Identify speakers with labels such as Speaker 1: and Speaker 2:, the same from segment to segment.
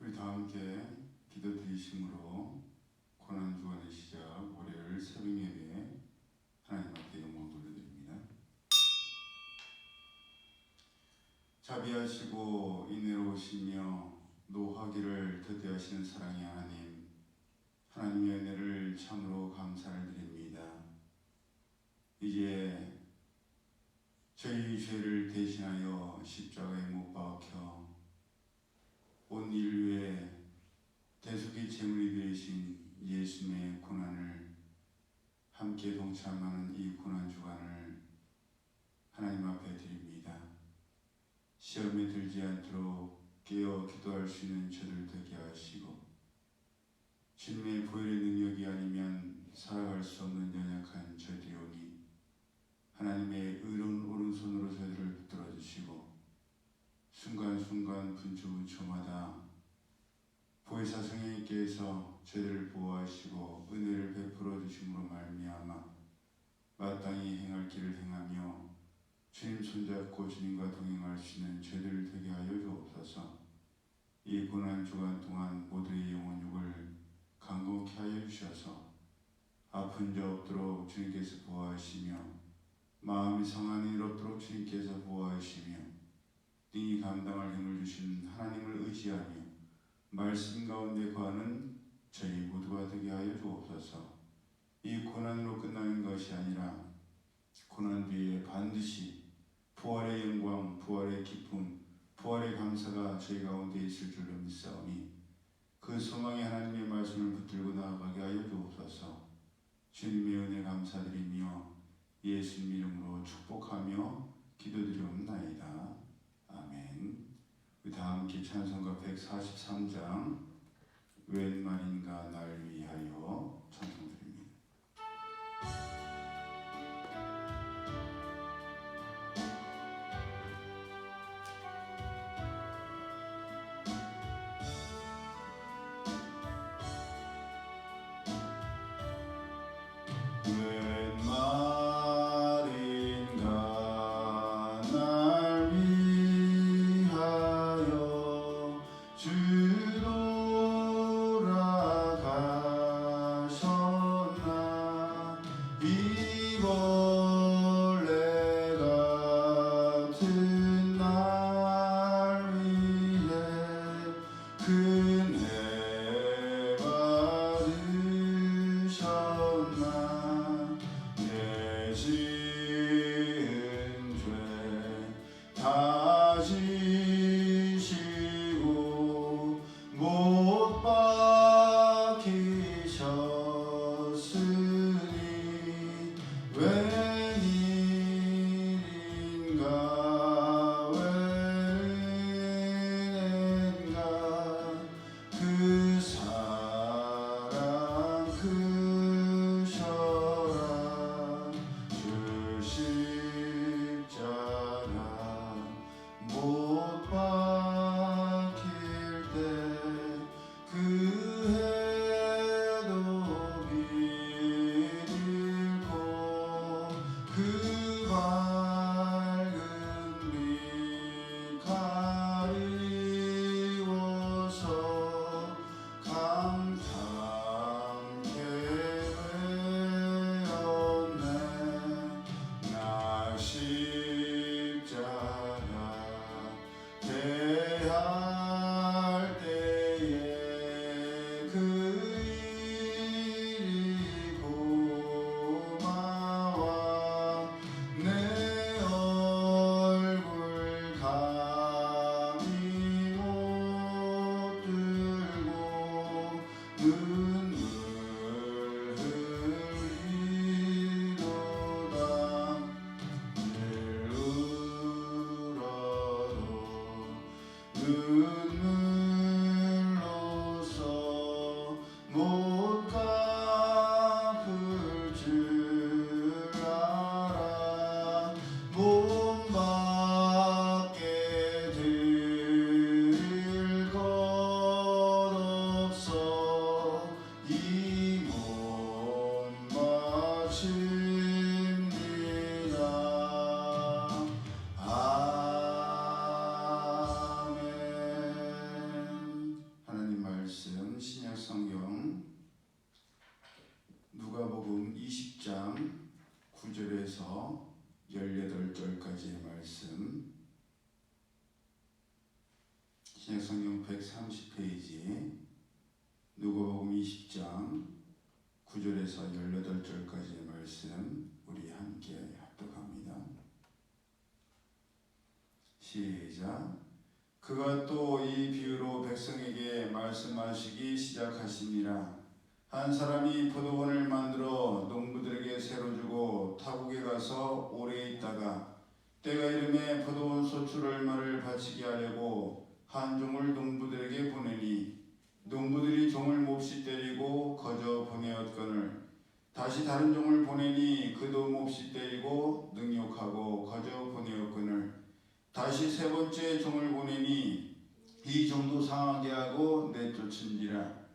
Speaker 1: 우리 다 함께 기도 드리심으로 고난주간의 시작 월요일 새벽 예배 하나님 앞에 영광 돌려드립니다. 자비하시고 인애로우시며 노하기를 더디하시는 사랑의 하나님, 하나님의 은혜를 참으로 감사를 드립니다. 이제 저희 죄를 대신하여 십자가에 못 박혀 온 인류의 대속의 제물이 되신 예수님의 고난을 함께 동참하는 이 고난주간을 하나님 앞에 드립니다. 시험에 들지 않도록 깨어 기도할 수 있는 저를 되게 하시고, 주님의 보혈의 능력이 아니면 살아갈 수 없는 연약한 저희들이오니 하나님의 의로운 오른손으로 저희들을 붙들어 주시고, 순간순간 분초분초마다 보혜사 성령님께서 저희들을 보호하시고 은혜를 베풀어 주심으로 말미암아 마땅히 행할 길을 행하며 주님 손잡고 주님과 동행할 수 있는 저희들을 되게 하여 주옵소서. 이 고난주간 동안 모두의 영혼육을 강건케 하여 주셔서 아픈 자 없도록 주님께서 보호하시며 마음이 상한 일 없도록 주님께서 보호하시며 능히 감당할 힘을 주신 하나님을 의지하며 말씀 가운데 거하는 저희 모두가 되게 하여 주옵소서. 이 고난으로 끝나는 것이 아니라 고난 뒤에 반드시 부활의 영광, 부활의 기쁨, 부활의 감사가 저희 가운데 있을 줄로 믿사오니 그 소망의 하나님의 말씀을 붙들고 나아가게 하여 주옵소서. 주님의 은혜 감사드리며 예수님 이름으로 축복하며 기도드리옵나이다. 아멘. 우리 다 함께 찬송가 143장 웬 말인가 날 위하여 찬송드립니다. 웬 말인가 날 위하여 주 돌아가셨나. 이벌레 같은 날 위해 은혜 받으셨나. 내 지은 죄 다 지시고 130페이지 누가복음 20장 9절에서 18절까지의 말씀 우리 함께 합독합니다. 시작. 그가 또 이 비유로 백성에게 말씀하시기 시작하시니라. 한 사람이 포도원을 만들어 농부들에게 새로 주고 타국에 가서 오래 있다가 때가 이름에 포도원 소출 얼마를 바치게 하려고 한 종을 농부들에게 보내니 농부들이 종을 몹시 때리고 거저 보내었거늘 다시 다른 종을 보내니 그도 몹시 때리고 능욕하고 거저 보내었거늘 다시 세 번째 종을 보내니 이 종도 상하게 하고 내쫓은지라.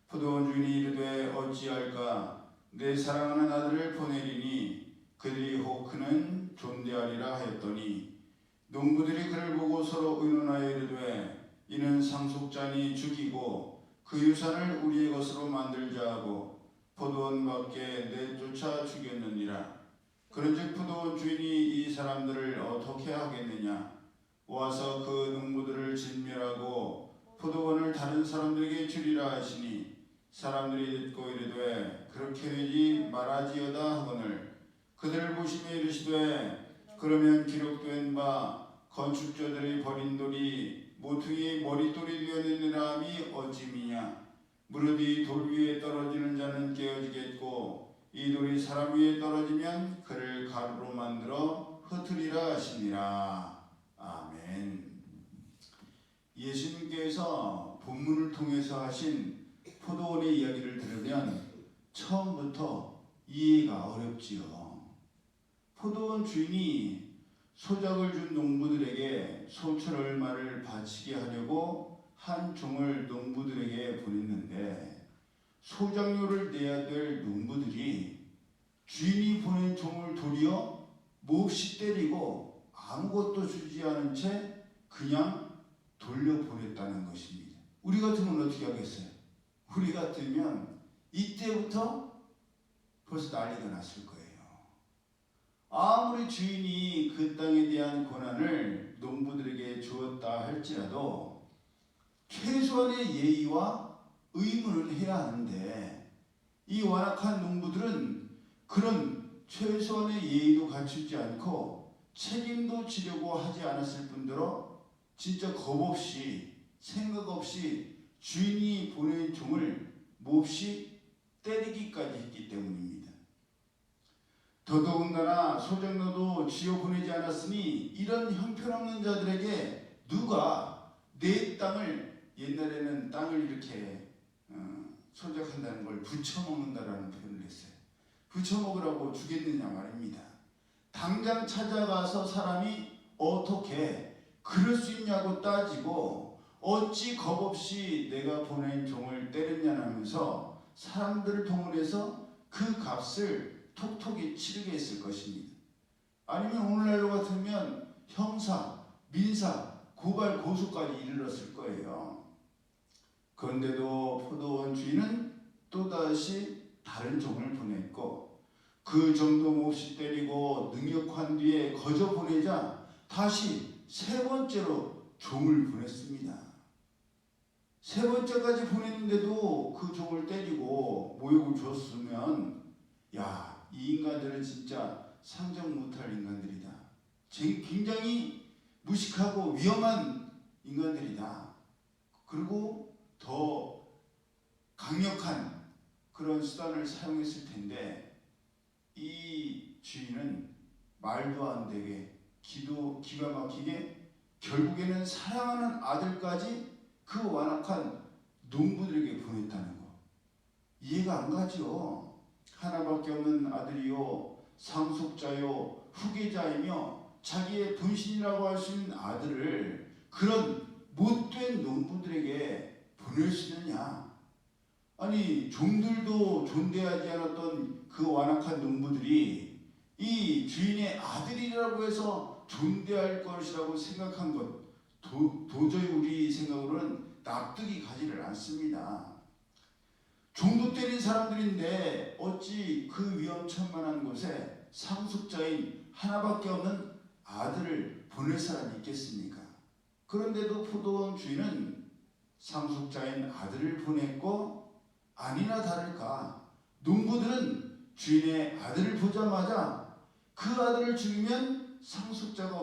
Speaker 1: 포도원 주인이 이르되 어찌할까 내 사랑하는 아들을 보내리니 그들이 혹 그는 존대하리라 하였더니 농부들이 그를 보고 서로 의논하여 이르되 이는 상속자니 죽이고 그 유산을 우리의 것으로 만들자 하고 포도원 밖에 내쫓아 죽였느니라. 그런즉 포도원 주인이 이 사람들을 어떻게 하겠느냐. 와서 그 농부들을 진멸하고 포도원을 다른 사람들에게 주리라 하시니 사람들이 듣고 이르되 그렇게 되지 말아지어다 하거늘 그들을 보시며 이르시되 그러면 기록된 바 건축자들이 버린 돌이 모퉁이의 머릿돌이 되었느니라 함이 어찌미냐. 무릇 이 돌 위에 떨어지는 자는 깨어지겠고 이 돌이 사람 위에 떨어지면 그를 가루로 만들어 흩으리라 하시니라. 아멘. 예수님께서 본문을 통해서 하신 포도원의 이야기를 들으면 처음부터 이해가 어렵지요. 포도원 주인이 소작을 준 농부들에게 소출 얼마를 바치게 하려고 한 종을 농부들에게 보냈는데 소작료를 내야 될 농부들이 주인이 보낸 종을 도리어 몹시 때리고 아무것도 주지 않은 채 그냥 돌려보냈다는 것입니다. 우리 같으면 어떻게 하겠어요? 우리 같으면 이때부터 벌써 난리가 났을 거예요. 아무리 주인이 그 땅에 대한 권한을 농부들에게 주었다 할지라도 최소한의 예의와 의무를 해야 하는데 이 완악한 농부들은 그런 최소한의 예의도 갖추지 않고 책임도 지려고 하지 않았을 뿐더러 진짜 겁없이 생각 없이 주인이 보낸 종을 몹시 때리기까지 했기 때문입니다. 더더군다나 소작료도 쥐어 보내지 않았으니 이런 형편없는 자들에게 누가 내 땅을, 옛날에는 땅을 이렇게 소작한다는 걸 부쳐먹는다라는 표현을 했어요. 부쳐먹으라고 주겠느냐 말입니다. 당장 찾아가서 사람이 어떻게 그럴 수 있냐고 따지고 어찌 겁없이 내가 보낸 종을 때렸냐면서 사람들을 동원해서 그 값을 톡톡히 치르게 했을 것입니다. 아니면 오늘날로 같으면 형사, 민사, 고발, 고소까지 이르렀을 거예요. 그런데도 포도원 주인은 또다시 다른 종을 보냈고 그 정도 몹시 때리고 능욕한 뒤에 거저 보내자 다시 세 번째로 종을 보냈습니다. 세 번째까지 보냈는데도 그 종을 때리고 모욕을 줬으면 야, 이 인간들은 진짜 상정 못할 인간들이다. 굉장히 무식하고 위험한 인간들이다. 그리고 더 강력한 그런 수단을 사용했을 텐데 이 주인은 말도 안 되게 기가 막히게 결국에는 사랑하는 아들까지 그 완악한 농부들에게 보냈다는 거. 이해가 안 가죠. 하나밖에 없는 아들이요 상속자요 후계자이며 자기의 분신이라고 할 수 있는 아들을 그런 못된 농부들에게 보낼 수 있느냐. 아니 종들도 존대하지 않았던 그 완악한 농부들이 이 주인의 아들이라고 해서 존대할 것이라고 생각한 것 도저히 우리 생각으로는 납득이 가지를 않습니다. 종도 때린 사람들인데 어찌 그 위험천만한 곳에 상속자인 하나밖에 없는 아들을 보낼 사람이 있겠습니까? 그런데도 포도원 주인은 상속자인 아들을 보냈고 아니나 다를까 농부들은 주인의 아들을 보자마자 그 아들을 죽이면 상속자가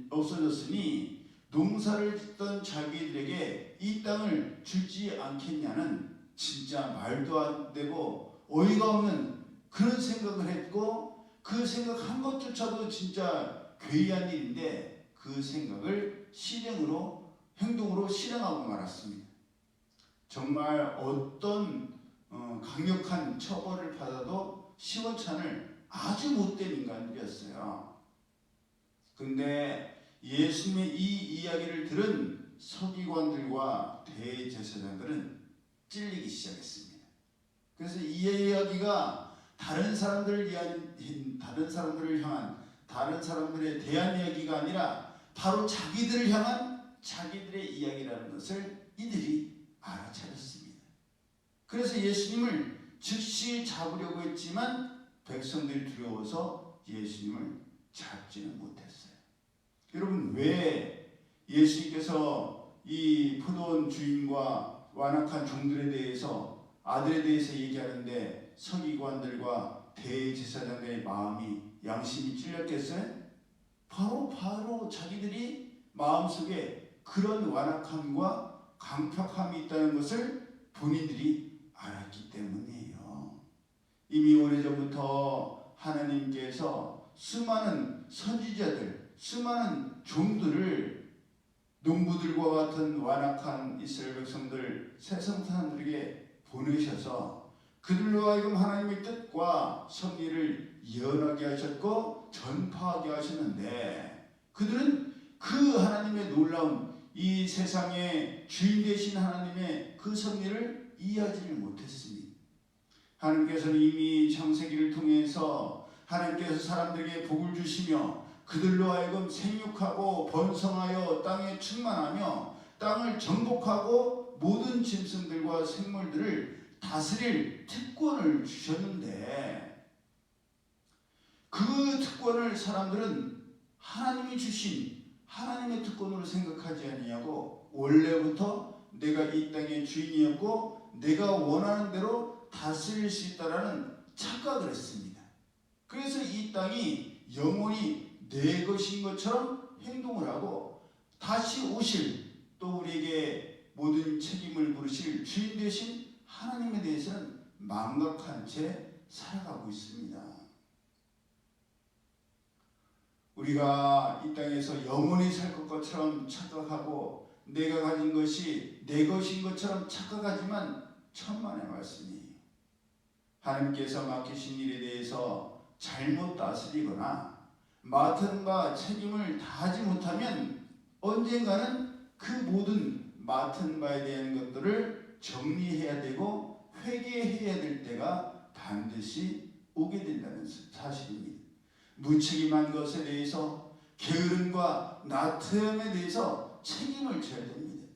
Speaker 1: 없어졌으니 농사를 짓던 자기들에게 이 땅을 주지 않겠냐는 진짜 말도 안 되고 어이가 없는 그런 생각을 했고, 그 생각한 것조차도 진짜 괴이한 일인데 그 생각을 행동으로 실행하고 말았습니다. 정말 어떤 강력한 처벌을 받아도 시원찮을 아주 못된 인간들이었어요. 근데 예수님의 이 이야기를 들은 서기관들과 대제사장들은 찔리기 시작했습니다. 그래서 이 이야기가 다른 사람들을 향한 다른 사람들에 대한 이야기가 아니라 바로 자기들을 향한 자기들의 이야기라는 것을 이들이 알아차렸습니다. 그래서 예수님을 즉시 잡으려고 했지만 백성들이 두려워서 예수님을 잡지는 못했어요. 여러분, 왜 예수님께서 이 포도원 주인과 완악한 종들에 대해서, 아들에 대해서 얘기하는데 서기관들과 대제사장들의 마음이, 양심이 찔렸겠어요? 바로 자기들이 마음속에 그런 완악함과 강팍함이 있다는 것을 본인들이 알았기 때문이에요. 이미 오래전부터 하나님께서 수많은 선지자들, 수많은 종들을 농부들과 같은 완악한 이스라엘 백성들, 세상 사람들에게 보내셔서 그들로 하여금 하나님의 뜻과 섭리를 예언하게 하셨고 전파하게 하셨는데, 그들은 그 하나님의 놀라운 이 세상의 주인 되신 하나님의 그 섭리를 이해하지를 못했습니다. 하나님께서는 이미 창세기를 통해서 하나님께서 사람들에게 복을 주시며 그들로 하여금 생육하고 번성하여 땅에 충만하며 땅을 정복하고 모든 짐승들과 생물들을 다스릴 특권을 주셨는데, 그 특권을 사람들은 하나님이 주신 하나님의 특권으로 생각하지 아니하고 원래부터 내가 이 땅의 주인이었고 내가 원하는 대로 다스릴 수 있다라는 착각을 했습니다. 그래서 이 땅이 영원히 내 것인 것처럼 행동을 하고 다시 오실, 또 우리에게 모든 책임을 물으실 주인 되신 하나님에 대해서는 망각한 채 살아가고 있습니다. 우리가 이 땅에서 영원히 살 것처럼 착각하고 내가 가진 것이 내 것인 것처럼 착각하지만 천만의 말씀이에요. 하나님께서 맡기신 일에 대해서 잘못 다스리거나 맡은 바 책임을 다하지 못하면 언젠가는 그 모든 맡은 바에 대한 것들을 정리해야 되고 회개해야 될 때가 반드시 오게 된다는 사실입니다. 무책임한 것에 대해서, 게으름과 나태함에 대해서 책임을 져야 됩니다.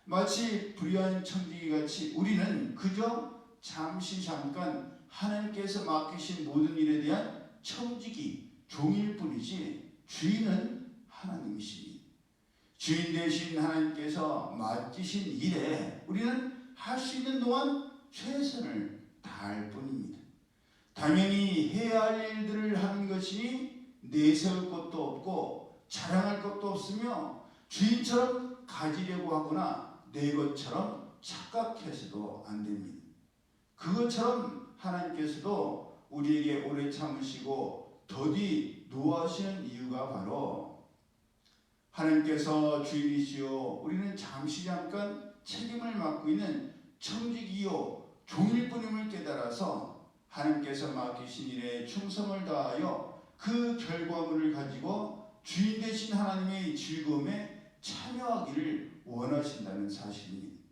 Speaker 1: 마치 불의한 청지기같이 우리는 그저 잠깐 하나님께서 맡기신 모든 일에 대한 청지기, 종일 뿐이지 주인은 하나님이십니다. 주인 되신 하나님께서 맡기신 일에 우리는 할 수 있는 동안 최선을 다할 뿐입니다. 당연히 해야 할 일들을 하는 것이니 내세울 것도 없고 자랑할 것도 없으며 주인처럼 가지려고 하거나 내 것처럼 착각해서도 안 됩니다. 그것처럼 하나님께서도 우리에게 오래 참으시고 더디 노하시는 이유가 바로 하나님께서 주인이시요 우리는 잠깐 책임을 맡고 있는 청지기요 종일 뿐임을 깨달아서 하나님께서 맡기신 일에 충성을 다하여 그 결과물을 가지고 주인 되신 하나님의 즐거움에 참여하기를 원하신다는 사실입니다.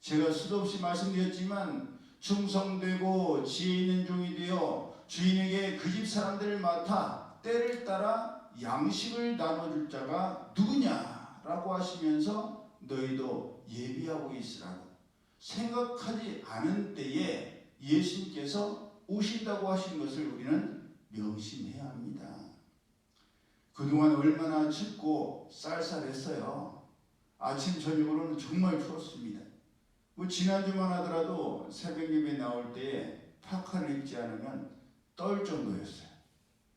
Speaker 1: 제가 수도 없이 말씀드렸지만 충성되고 지혜 있는 종이 되어 주인에게 그 집 사람들을 맡아 때를 따라 양식을 나눠줄 자가 누구냐라고 하시면서 너희도 예비하고 있으라고, 생각하지 않은 때에 예수님께서 오신다고 하신 것을 우리는 명심해야 합니다. 그동안 얼마나 춥고 쌀쌀했어요. 아침 저녁으로는 정말 추웠습니다. 뭐 지난주만 하더라도 새벽 예배 나올 때에 파카를 입지 않으면 떨 정도였어요.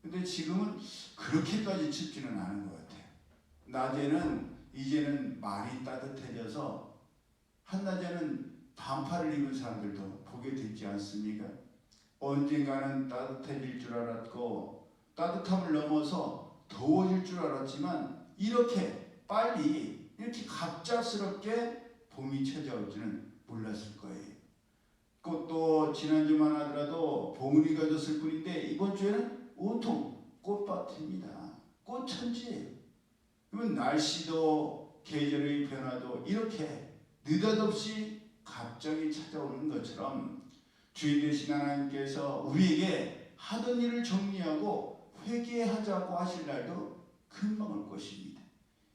Speaker 1: 근데 지금은 그렇게까지 춥지는 않은 것 같아요. 낮에는 이제는 많이 따뜻해져서 한낮에는 반팔을 입은 사람들도 보게 되지 않습니까? 언젠가는 따뜻해질 줄 알았고 따뜻함을 넘어서 더워질 줄 알았지만 이렇게 빨리 이렇게 갑작스럽게 봄이 찾아올지는 몰랐을 거예요. 또 지난주만 하더라도 봉우리가 졌을 뿐인데 이번 주에는 온통 꽃밭입니다. 꽃천지예요. 그러면 날씨도 계절의 변화도 이렇게 느닷없이 갑자기 찾아오는 것처럼 주인 되신 하나님께서 우리에게 하던 일을 정리하고 회개하자고 하실 날도 금방 올 것입니다.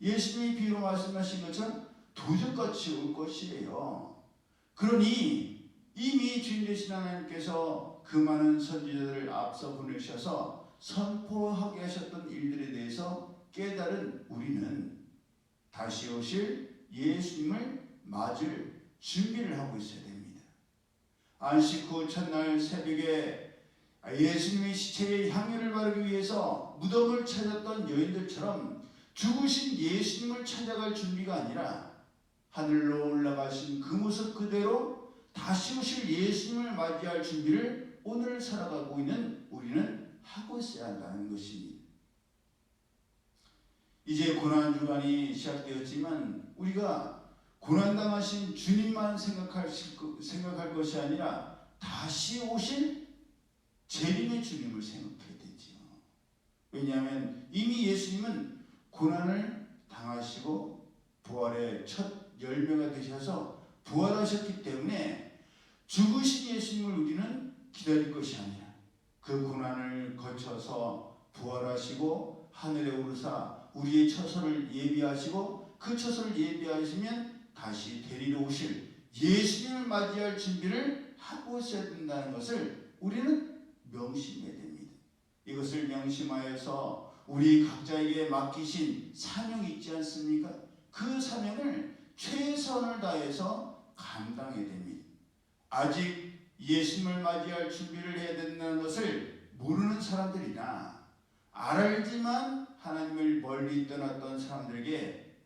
Speaker 1: 예수님이 비유로 말씀하신 것처럼 도적같이 올 것이에요. 그러니 이미 주인 되신 하나님께서 그 많은 선지자들을 앞서 보내셔서 선포하게 하셨던 일들에 대해서 깨달은 우리는 다시 오실 예수님을 맞을 준비를 하고 있어야 됩니다. 안식 후 첫날 새벽에 예수님의 시체의 향유를 바르기 위해서 무덤을 찾았던 여인들처럼 죽으신 예수님을 찾아갈 준비가 아니라 하늘로 올라가신 그 모습 그대로 다시 오실 예수님을 맞이할 준비를 오늘 살아가고 있는 우리는 하고 있어야 한다는 것입니다. 이제 고난주간이 시작되었지만 우리가 고난당하신 주님만 생각할 것이 아니라 다시 오실 재림의 주님을 생각해야 되죠. 왜냐하면 이미 예수님은 고난을 당하시고 부활의 첫 열매가 되셔서 부활하셨기 때문에 죽으신 예수님을 우리는 기다릴 것이 아니라 그 고난을 거쳐서 부활하시고 하늘에 오르사 우리의 처소를 예비하시고 그 처소를 예비하시면 다시 데리러 오실 예수님을 맞이할 준비를 하고 있어야 된다는 것을 우리는 명심해야 됩니다. 이것을 명심하여서 우리 각자에게 맡기신 사명이 있지 않습니까? 그 사명을 최선을 다해서 감당해야 됩니다. 아직 예수님을 맞이할 준비를 해야 된다는 것을 모르는 사람들이나 알지만 하나님을 멀리 떠났던 사람들에게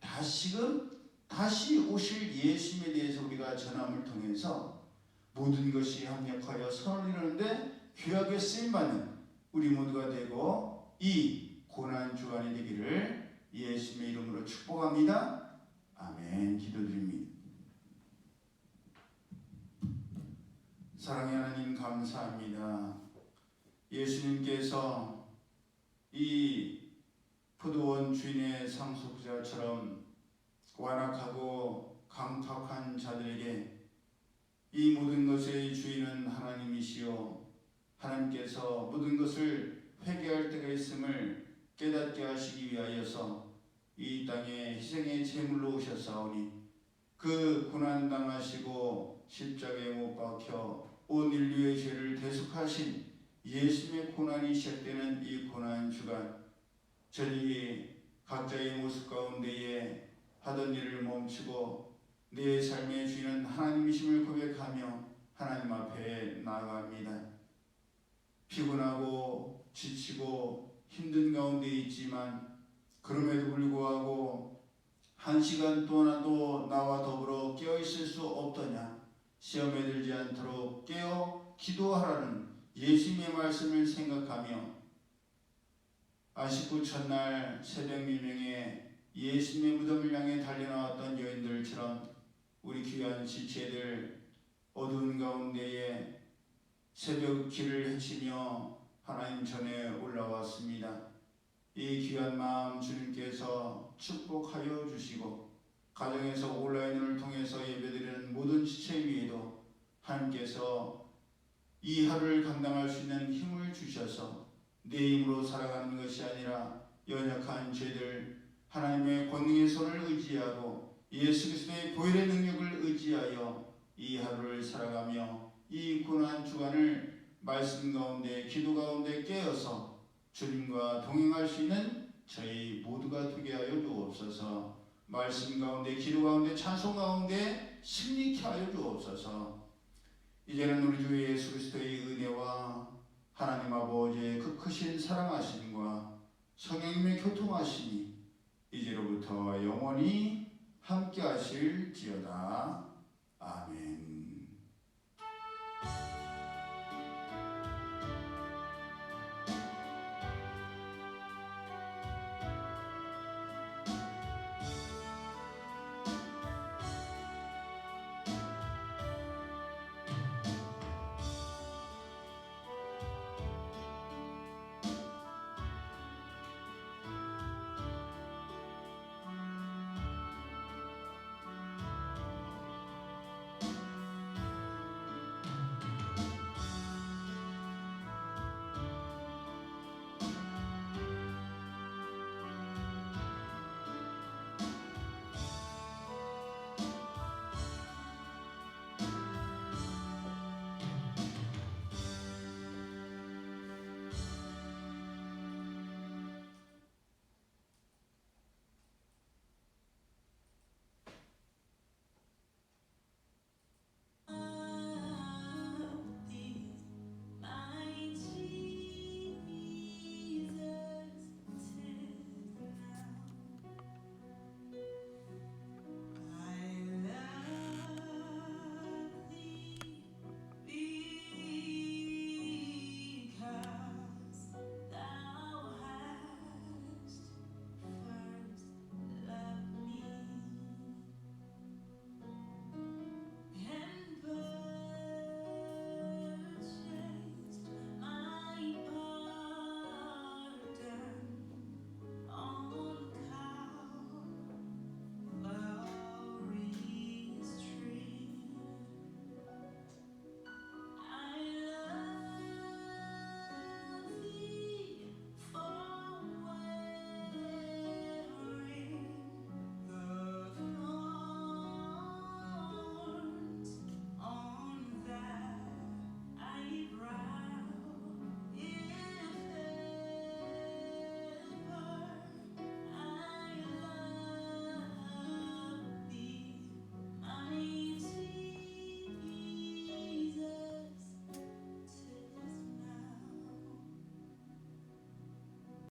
Speaker 1: 다시 오실 예수님에 대해서 우리가 전함을 통해서 모든 것이 합력하여 선을 이루는데 귀하게 쓰임받는 우리 모두가 되고 이 고난주간이 되기를 예수님의 이름으로 축복합니다. 아멘. 기도드립니다. 사랑의 하나님 감사합니다. 예수님께서 이 포도원 주인의 상속자처럼 완악하고 강팍한 자들에게 이 모든 것의 주인은 하나님이시요 하나님께서 모든 것을 회개할 때가 있음을 깨닫게 하시기 위하여서 이 땅에 희생의 제물로 오셨사오니 그 고난당하시고 십자가에 못 박혀 온 인류의 죄를 대속하신 예수님의 고난이 시작되는 이 고난주간 저녁이 각자의 모습 가운데에 하던 일을 멈추고 내 삶의 주인은 하나님이심을 고백하며 하나님 앞에 나아갑니다. 피곤하고 지치고 힘든 가운데 있지만 그럼에도 불구하고 한 시간 동안도 나와 더불어 깨어있을 수 없더냐. 시험에 들지 않도록 깨어 기도하라는 예수님의 말씀을 생각하며 안식 후 첫날 새벽 밀명에 예수님의 무덤을 향해 달려나왔던 여인들처럼 우리 귀한 지체들 어두운 가운데에 새벽 길을 헤치며 하나님 전에 올라왔습니다. 이 귀한 마음 주님께서 축복하여 주시고 가정에서 온라인을 통해서 예배드리는 모든 지체 위에도 하나님께서 이 하루를 감당할 수 있는 힘을 주셔서 내 힘으로 살아가는 것이 아니라 연약한 죄들 하나님의 권능의 손을 의지하고 예수 그리스도의 보혈의 능력을 의지하여 이 하루를 살아가며 이 고난 주간을 말씀 가운데 기도 가운데 깨어서 주님과 동행할 수 있는 저희 모두가 되게 하여 주옵소서. 말씀 가운데, 기도 가운데, 찬송 가운데 승리케 하여 주옵소서. 이제는 우리 주 예수 그리스도의 은혜와 하나님 아버지의 그 크신 사랑하심과 성령님의 교통하심이 이제로부터 영원히 함께 하실지어다.